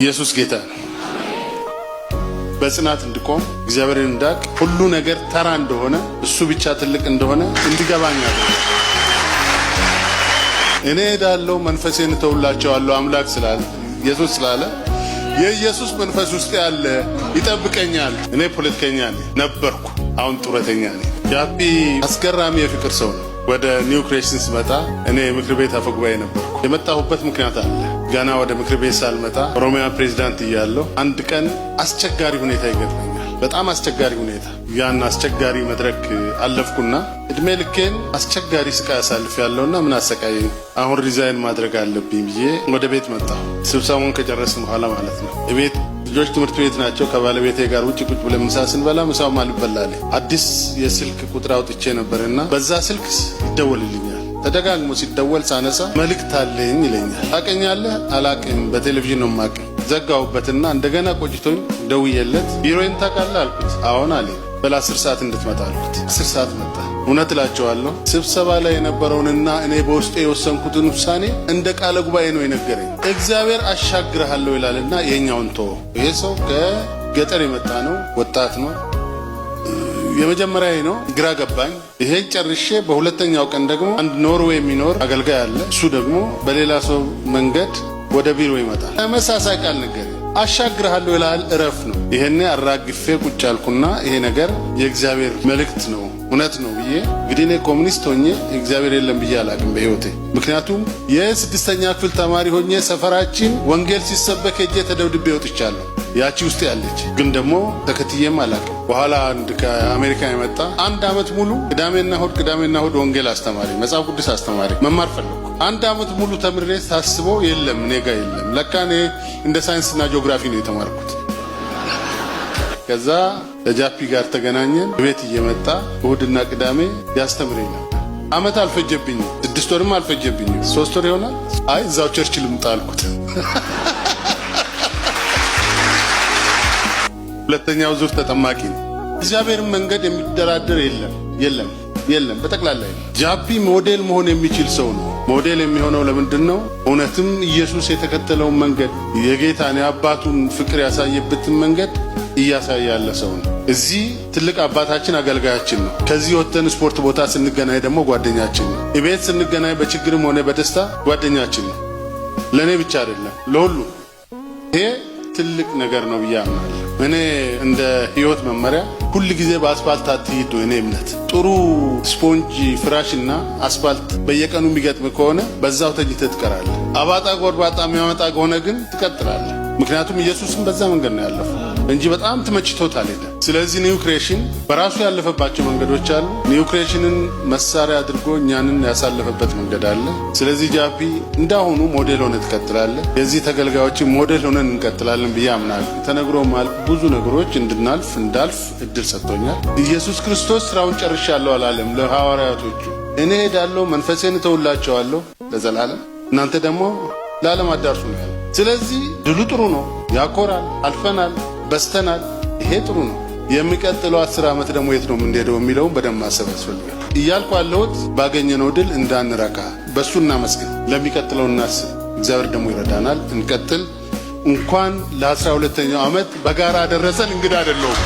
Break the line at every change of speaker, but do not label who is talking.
ኢየሱስ ጌታ ነው። በጽናት እንድቆም እግዚአብሔርን እንዳቅ ሁሉ ነገር ተራ እንደሆነ እሱ ብቻ ትልቅ እንደሆነ እንዲገባኝ አደረገ። እኔ ሄዳለሁ መንፈሴን እተውላቸዋለሁ አምላክ ስላለ ኢየሱስ ስላለ የኢየሱስ መንፈስ ውስጥ ያለ ይጠብቀኛል። እኔ ፖለቲከኛ ነበርኩ፣ አሁን ጡረተኛ ነኝ። ጃፒ አስገራሚ የፍቅር ሰው ነው። ወደ ኒው ክሬሽንስ መጣ። እኔ ምክር ቤት አፈጉባኤ ነበርኩ። የመጣሁበት ምክንያት አለ። ገና ወደ ምክር ቤት ሳልመጣ ኦሮሚያ ፕሬዝዳንት እያለሁ አንድ ቀን አስቸጋሪ ሁኔታ ይገጥመኛል። በጣም አስቸጋሪ ሁኔታ። ያን አስቸጋሪ መድረክ አለፍኩና እድሜ ልኬን አስቸጋሪ ስቃይ አሳልፍ ያለውና ምን አሰቃየኝ፣ አሁን ሪዛይን ማድረግ አለብኝ ብዬ ወደ ቤት መጣሁ። ስብሰባውን ከጨረስን በኋላ ማለት ነው። ቤት ልጆች ትምህርት ቤት ናቸው። ከባለቤቴ ጋር ውጭ ቁጭ ብለን ምሳ ስንበላ ምሳው አልበላል። አዲስ የስልክ ቁጥር አውጥቼ ነበርና በዛ ስልክ ይደወልልኛል። ተደጋግሞ ሲደወል ሳነሳ መልእክት አለኝ ይለኛል። ታውቀኛለህ? አላቅም፣ በቴሌቪዥን ነው የማውቅህ። ዘጋሁበትና እንደገና ቆይቶኝ ደውዬለት ቢሮዬን ታውቃለህ አልኩት። አዎን አለኝ። በላ 10 ሰዓት እንድትመጣ አልኩት። 10 ሰዓት መጣ። እውነት እላቸዋለሁ ስብሰባ ላይ የነበረውንና እኔ በውስጤ የወሰንኩትን ውሳኔ እንደ ቃለ ጉባኤ ነው የነገረኝ። እግዚአብሔር አሻግርሃለሁ ይላልና የኛውን ተወው። ይሄ ሰው ከገጠር የመጣ ነው፣ ወጣት ነው። የመጀመሪያ ነው። ግራ ገባኝ። ይሄን ጨርሼ በሁለተኛው ቀን ደግሞ አንድ ኖርዌይ የሚኖር አገልጋይ አለ። እሱ ደግሞ በሌላ ሰው መንገድ ወደ ቢሮ ይመጣል። ተመሳሳይ ቃል ነገረኝ። አሻግርሃለሁ ይላል፣ እረፍ ነው። ይሄኔ አራግፌ ቁጭ አልኩና ይሄ ነገር የእግዚአብሔር መልእክት ነው እውነት ነው ብዬ እንግዲህ እኔ ኮሙኒስት ሆኜ እግዚአብሔር የለም ብዬ አላቅም በህይወቴ። ምክንያቱም የ6ኛ ክፍል ተማሪ ሆኜ ሰፈራችን ወንጌል ሲሰበክ ሄጄ ተደብድቤ ወጥቻለሁ። ያቺ ውስጥ ያለች ግን ደግሞ ተከትዬም አላቅም። በኋላ አንድ ከአሜሪካ የመጣ 1 ዓመት ሙሉ ቅዳሜና እሁድ ወንጌል አስተማሪ፣ መጽሐፍ ቅዱስ አስተማሪ መማር ፈለኩ። 1 ዓመት ሙሉ ተምሬ ታስበው የለም እኔ ጋር የለም። ለካ እኔ እንደ ሳይንስና ጂኦግራፊ ነው የተማርኩት። ከዛ ለጃፒ ጋር ተገናኘን። ቤት እየመጣ እሁድና ቅዳሜ ያስተምረኝ ነበር። ዓመት አልፈጀብኝም፣ 6 ወርም አልፈጀብኝም። 3 ወር ይሆናል። አይ እዛው ቸርች ልምጣ አልኩት። ሁለተኛው ዙር ተጠማቂ ነው። እግዚአብሔርን መንገድ የሚደራደር የለም በጠቅላላ። ጃፒ ሞዴል መሆን የሚችል ሰው ነው። ሞዴል የሚሆነው ለምንድን ነው? እውነትም ኢየሱስ የተከተለውን መንገድ የጌታን የአባቱን ፍቅር ያሳየበትን መንገድ እያሳየ ያለ ሰው ነው። እዚህ ትልቅ አባታችን አገልጋያችን ነው። ከዚህ ወጥተን ስፖርት ቦታ ስንገናኝ ደግሞ ጓደኛችን ነው። ቤት ስንገናኝ በችግርም ሆነ በደስታ ጓደኛችን ነው። ለእኔ ብቻ አይደለም ለሁሉ። ይሄ ትልቅ ነገር ነው ብዬ አምናለሁ። እኔ እንደ ህይወት መመሪያ ሁል ጊዜ በአስፋልት አትሂዱ። እኔ እምነት ጥሩ ስፖንጅ ፍራሽና አስፋልት በየቀኑ የሚገጥም ከሆነ በዛው ተኝተህ ትቀራለህ። አባጣ ጎርባጣ የሚያመጣ ከሆነ ግን ትቀጥላለህ። ምክንያቱም ኢየሱስም በዛ መንገድ ነው ያለፈው እንጂ በጣም ተመችቶት አልሄደም። ስለዚህ ኒው ክሬሽን በራሱ ያለፈባቸው መንገዶች አሉ። ኒው ክሬሽንን መሳሪያ አድርጎ እኛንን ያሳለፈበት መንገድ አለ። ስለዚህ ጃፒ እንዳሁኑ ሞዴል ሆነ ትቀጥላለህ። የዚህ ተገልጋዮችን ሞዴል ሆነን እንቀጥላለን ብዬ አምናለሁ። ተነግሮ ማለት ብዙ ነገሮች እንዳልፍ እድል ሰጥቶኛል። ኢየሱስ ክርስቶስ ስራውን ጨርሻለሁ አላለም ለሐዋርያቶቹ። እኔ ሄዳለሁ መንፈሴን እተውላቸዋለሁ ለዘላለም፣ እናንተ ደግሞ ለዓለም አዳርሱ ነው ያለው። ስለዚህ ድሉ ጥሩ ነው፣ ያኮራል፣ አልፈናል፣ በስተናል። ይሄ ጥሩ ነው። የሚቀጥለው 10 ዓመት ደግሞ የት ነው የምንሄደው የሚለውን በደንብ ማሰብ ያስፈልጋል እያልኩ ያለሁት። ባገኘነው ድል እንዳንረካ በሱ እናመስግን፣ ለሚቀጥለው እናስብ። እግዚአብሔር ደግሞ ይረዳናል። እንቀጥል። እንኳን ለ12ኛው ዓመት በጋራ ደረሰን። እንግዳ አይደለሁም።